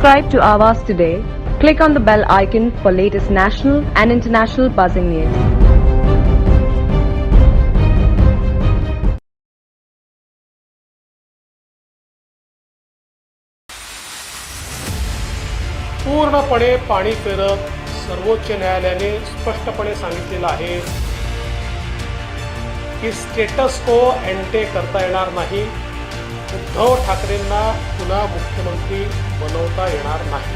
Subscribe to Awaaz today. Click on the bell icon for latest national and international buzzing news. पूर्णपणे पाणी फिरत सर्वोच्च न्यायालयाने स्पष्टपणे सांगितलेलं आहे की स्टेटस को एंटे करता येणार नाही. उद्धव ठाकरेंना पुन्हा मुख्यमंत्री बनवता येणार नाही.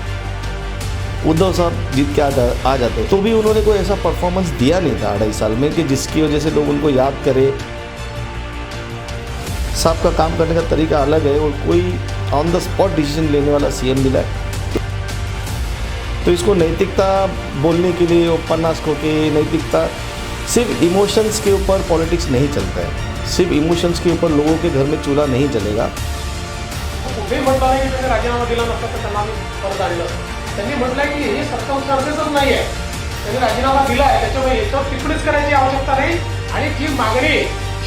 उद्धव साहब जीत के आ जाते तो भी उन्होंने कोई ऐसा परफॉर्मेंस दिया नहीं था 2.5 साल में कि जिसकी वजह से लोग उनको याद करें. साहब का काम करने का तरीका अलग है और कोई ऑन द स्पॉट डिसीजन लेने वाला सीएम मिला है. तो इसको नैतिकता बोलने के लिए उपन्यास को कि नैतिकता सिर्फ इमोशंस के ऊपर पॉलिटिक्स नहीं चलता है. सिर्फ इमोशंस के ऊपर लोगों के घर में चूल्हा नहीं जलेगा. कुठेही म्हटलं नाही की त्यांनी राजीनामा दिला नसता तर त्यांना आम्ही परत आणलं. त्यांनी म्हटलं की हे सर्कमस्टान्सेसच नाही आहे. त्यांनी राजीनामा दिला आहे त्याच्यामुळे याच्यावर टिप्पणीच करायची आवश्यकता नाही. आणि जी मागणी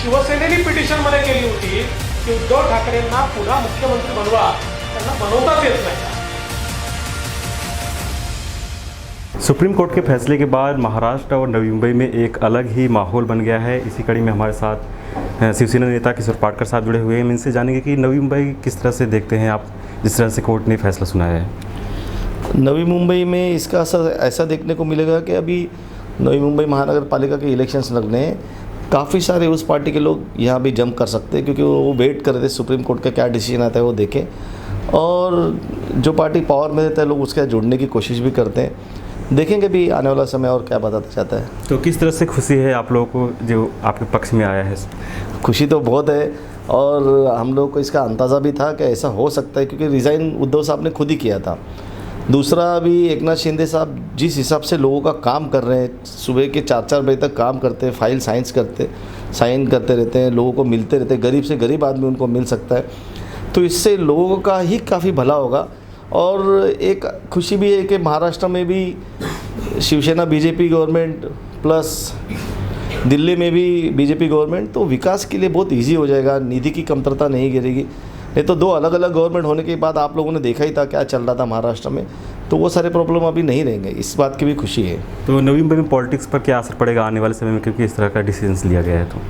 शिवसेनेने पिटिशनमध्ये केली होती की उद्धव ठाकरेंना पुन्हा मुख्यमंत्री बनवा, त्यांना बनवताच येत नाही. सुप्रीम कोर्ट के फैसले के बाद महाराष्ट्र और नवी मुंबई में एक अलग ही माहौल बन गया है. इसी कड़ी में हमारे साथ शिवसेना नेता किशोर पाटकर साहब जुड़े हुए हैं. हम इनसे जानेंगे कि नवी मुंबई किस तरह से देखते हैं आप, जिस तरह से कोर्ट ने फैसला सुनाया है. नवी मुंबई में इसका असर ऐसा देखने को मिलेगा कि अभी नवी मुंबई महानगर पालिका के इलेक्शंस लगने हैं. काफ़ी सारे उस पार्टी के लोग यहाँ भी जंप कर सकते हैं क्योंकि वो वेट कर रहे थे सुप्रीम कोर्ट का क्या डिसीजन आता है वो देखें. और जो पार्टी पावर में रहता है लोग उसके साथ जुड़ने की कोशिश भी करते हैं. देखेंगे भी आने वाला समय और क्या बताता जाता है. तो किस तरह से खुशी है आप लोगों को जो आपके पक्ष में आया है? खुशी तो बहुत है और हम लोग को इसका अंदाज़ा भी था कि ऐसा हो सकता है क्योंकि रिज़ाइन उद्धव साहब ने खुद ही किया था. दूसरा अभी एकनाथ शिंदे साहब जिस हिसाब से लोगों का काम कर रहे हैं, सुबह के 4-4 बजे तक काम करते हैं, फाइल साइन करते रहते हैं, लोगों को मिलते रहते हैं, गरीब से गरीब आदमी उनको मिल सकता है. तो इससे लोगों का ही काफ़ी भला होगा. और एक खुशी भी है कि महाराष्ट्र में भी Shiv Sena BJP government plus Delhi में भी बीजेपी गवर्नमेंट, तो विकास के लिए बहुत इजी हो जाएगा. निधि की कमतरता नहीं गिरेगी. नहीं तो 2 अलग अलग गवर्नमेंट होने के बाद आप लोगों ने देखा ही था क्या चल रहा था महाराष्ट्र में. तो वो सारे प्रॉब्लम अभी नहीं रहेंगे. इस बात की भी खुशी है. तो नवी मुंबई में पॉलिटिक्स पर क्या असर पड़ेगा आने वाले समय में, क्योंकि इस तरह का डिसीजन लिया गया है? तो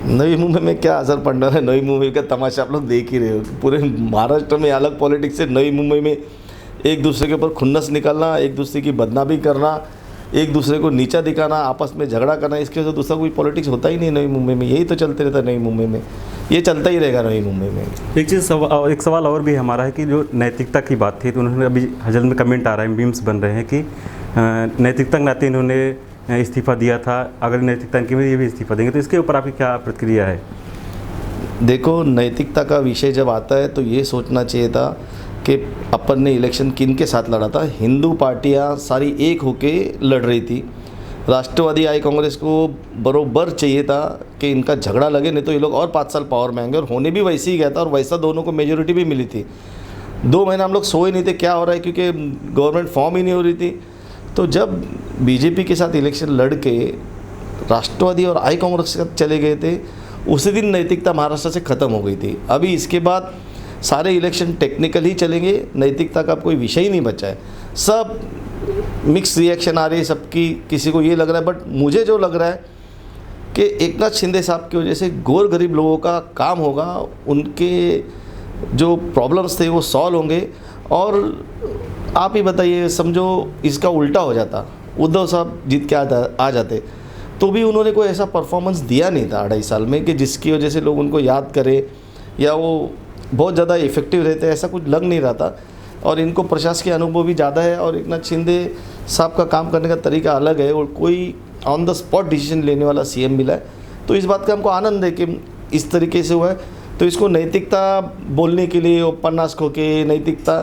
नवी मुंबई में क्या असर पड़ना है, नवी मुंबई का तमाशा आप लोग देख ही रहे हो. पूरे महाराष्ट्र में अलग पॉलिटिक्स है, नवी मुंबई में एक दूसरे के ऊपर खुन्नस निकालना, एक दूसरे की बदनामी करना, एक दूसरे को नीचा दिखाना, आपस में झगड़ा करना, इसके वजह से दूसरा कोई पॉलिटिक्स होता ही नहीं नवी मुंबई में. यही तो चलते रहता है नवी मुंबई में, ये चलता ही रहेगा नवी मुंबई में. एक सवाल और भी हमारा है कि जो नैतिकता की बात थी, तो उन्होंने अभी जल्द में कमेंट आ रहा है, मीम्स बन रहे हैं कि नैतिकता के नाते इन्होंने इस्तीफ़ा दिया था, अगर नैतिकता इनकी में ये भी इस्तीफ़ा देंगे, तो इसके ऊपर आपकी क्या प्रतिक्रिया है? देखो, नैतिकता का विषय जब आता है तो ये सोचना चाहिए था कि अपन ने इलेक्शन किन के साथ लड़ा था. हिंदू पार्टियां सारी एक होके लड़ रही थी. राष्ट्रवादी आई कांग्रेस को बरोबर चाहिए था कि इनका झगड़ा लगे, नहीं तो ये लोग और 5 साल पावर में आएंगे. और होने भी वैसे ही गया था और वैसा दोनों को मेजोरिटी भी मिली थी. 2 महीना हम लोग सोए नहीं थे क्या हो रहा है, क्योंकि गवर्नमेंट फॉर्म ही नहीं हो रही थी. तो जब बीजेपी के साथ इलेक्शन लड़ के राष्ट्रवादी और आई कांग्रेस के साथ चले गए थे, उसी दिन नैतिकता महाराष्ट्र से ख़त्म हो गई थी. अभी इसके बाद सारे इलेक्शन टेक्निकल ही चलेंगे, नैतिकता का कोई विषय ही नहीं बचा है. सब मिक्स रिएक्शन आ रही है सबकी. किसी को ये लग रहा है, बट मुझे जो लग रहा है कि एकनाथ शिंदे साहब की वजह से गोर गरीब लोगों का काम होगा, उनके जो प्रॉब्लम्स थे वो सॉल्व होंगे. और आप ही बताइए, समझो इसका उल्टा हो जाता, उद्धव साहब जीत के आ जाते तो भी उन्होंने कोई ऐसा परफॉर्मेंस दिया नहीं था 2.5 साल में कि जिसकी वजह से लोग उनको याद करें या वो बहुत ज़्यादा इफेक्टिव रहते हैं, ऐसा कुछ लग नहीं रहा था. और इनको प्रशासकीय अनुभव भी ज़्यादा है और एकनाथ शिंदे साहब का काम करने का तरीका अलग है और कोई ऑन द स्पॉट डिसीजन लेने वाला सीएम मिला है. तो इस बात का हमको आनंद है कि इस तरीके से हुआ है. तो इसको नैतिकता बोलने के लिए उपन्यास को कि नैतिकता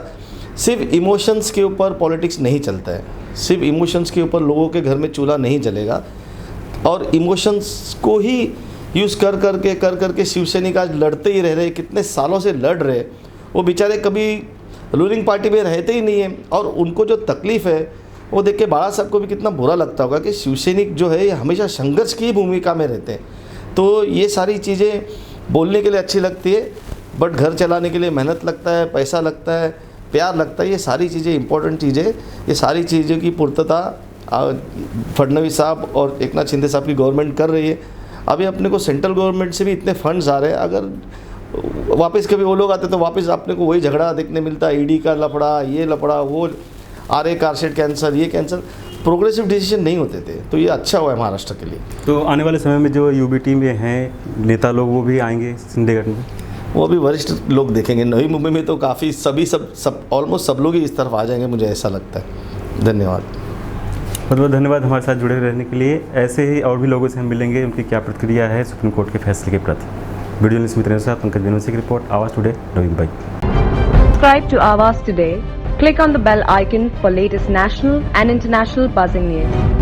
सिर्फ इमोशंस के ऊपर पॉलिटिक्स नहीं चलता है. सिर्फ इमोशंस के ऊपर लोगों के घर में चूल्हा नहीं जलेगा. और इमोशंस को ही यूज़ कर करके शिवसैनिक आज लड़ते ही रह रहे. कितने सालों से लड़ रहे. वो बेचारे कभी रूलिंग पार्टी में रहते ही नहीं हैं और उनको जो तकलीफ़ है वो देख के बाला साहब को भी कितना बुरा लगता होगा कि शिवसैनिक जो है ये हमेशा संघर्ष की भूमिका में रहते हैं. तो ये सारी चीज़ें बोलने के लिए अच्छी लगती है, बट घर चलाने के लिए मेहनत लगता है, पैसा लगता है, प्यार लगता है, ये सारी चीज़ें इंपॉर्टेंट चीज़ें, ये सारी चीज़ों की पूर्तता फडणवीस साहब और एकनाथ शिंदे साहब की गवर्नमेंट कर रही है। अभी अपने को सेंट्रल गवर्नमेंट से भी इतने फंड्स आ रहे हैं, अगर वापस कभी वो लोग आते तो वापस अपने को वही झगड़ा देखने मिलता है, ईडी का लफड़ा, ये लफड़ा, वो RA कारशेड कैंसर, ये कैंसर, प्रोग्रेसिव डिसीजन नहीं होते थे। तो ये अच्छा हुआ है महाराष्ट्र के लिए। तो आने वाले समय में जो UBT में हैं नेता लोग वो भी आएंगे शिंदेगढ़ में? वो अभी वरिष्ठ लोग देखेंगे। नवी मुंबई में तो काफ़ी सब ऑलमोस्ट सब लोग ही इस तरफ आ जाएंगे, मुझे ऐसा लगता है। धन्यवाद। बहुत बहुत धन्यवाद हमारे साथ जुड़े रहने के लिए। ऐसे ही और भी लोगों से हम मिलेंगे, उनकी क्या प्रतिक्रिया है सुप्रीम कोर्ट के फैसले के प्रति। वीडियो जर्नलिस्ट मित्रों के साथ पंकज बेनोसी की रिपोर्ट, आवाज़ today, Navi Mumbai. Subscribe to Awaaz today. Click on the bell icon for latest national and international buzzing news.